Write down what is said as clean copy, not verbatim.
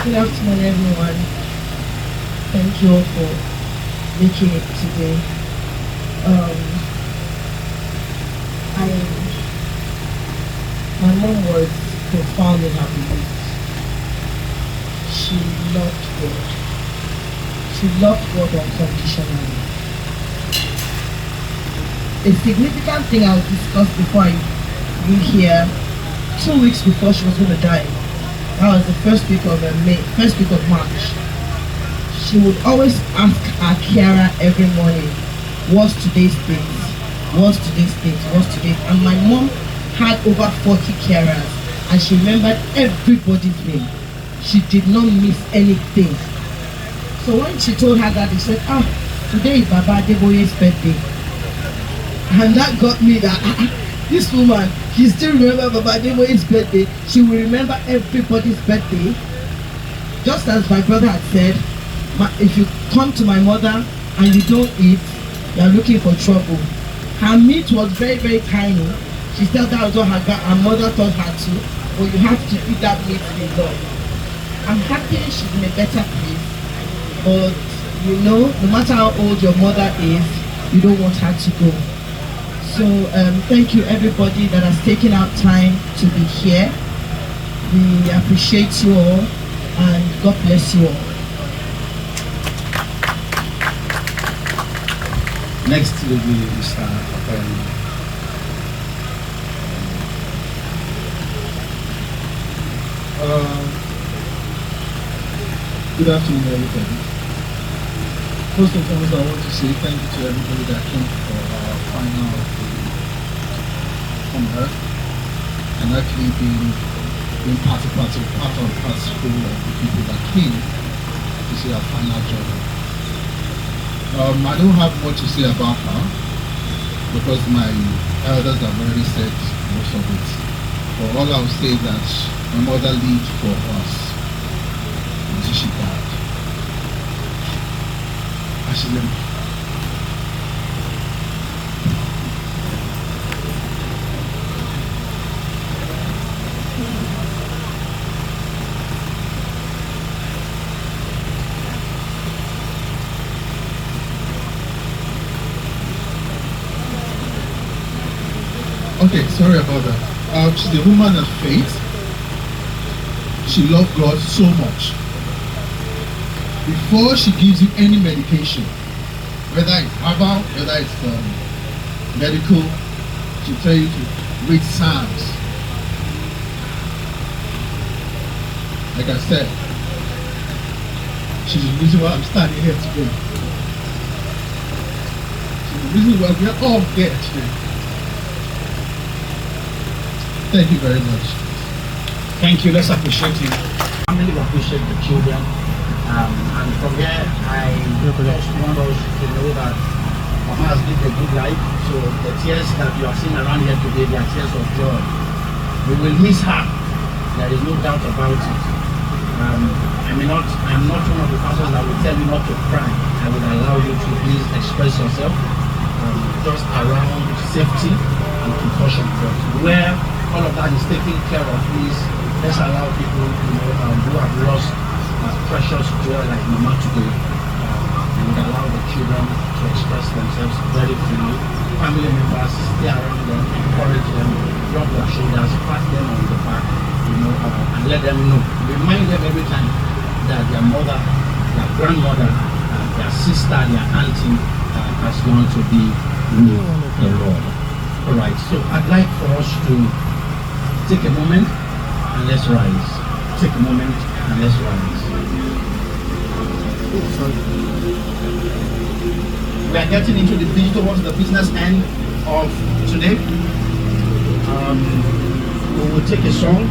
Good afternoon, everyone. Thank you all for making it today. I, my mom was profound in her beliefs. She loved God. She loved God unconditionally. A significant thing I'll discuss before you hear, 2 weeks before she was going to die, that was the first week of March. She would always ask our carer every morning, what's today's date? What's today's date? What's today's? And my mom had over 40 carers and she remembered everybody's name. She did not miss anything. So when she told her that, they said, today is Baba Adeboye's birthday. And that got me that this woman, she still remember Baba Adeboye's birthday. She will remember everybody's birthday. Just as my brother had said, if you come to my mother and you don't eat, you are looking for trouble. Her meat was very, very tiny. She said that was what her mother taught her to, but you have to eat that meat with love. I'm happy she's in a better place, but you know, no matter how old your mother is, you don't want her to go. So thank you everybody that has taken out time to be here. We appreciate you all and God bless you all. Next will be Mr. Apparel. Good afternoon, everybody. First and foremost, I want to say thank you to everybody that came for our final on Earth and actually being part of the school of the people that came to see our final journey. I don't have much to say about her because my elders have already said most of it. But all I will say is that my mother lived for us until she died. Actually, okay, sorry about that. She's a woman of faith. She loved God so much. Before she gives you any medication, whether it's herbal, whether it's medical, she'll tell you to read Psalms. Like I said, she's the reason why I'm standing here today. She's the reason why we are all here today. Thank you very much. Thank you. Let's appreciate him. Family appreciate the children. And from here, I just want us to know that Mama has lived a good life. So the tears that you are seeing around here today, they are tears of joy. We will miss her. There is no doubt about it. I'm not one of the pastors that will tell you not to cry. I will allow you to please express yourself just around safety and precaution. But where all of that is taken care of, please let's allow people who have lost precious joy like Mama today, and allow the children to express themselves very freely. Family members, stay around them, encourage them, rub their shoulders, pat them on the back, and let them know. Remind them every time that their mother, their grandmother, their sister, their auntie has gone to be with the Lord. Alright, so I'd like for us to take a moment and let's rise. Take a moment and let's rise. We are getting into the towards the business end of today. We will take a song.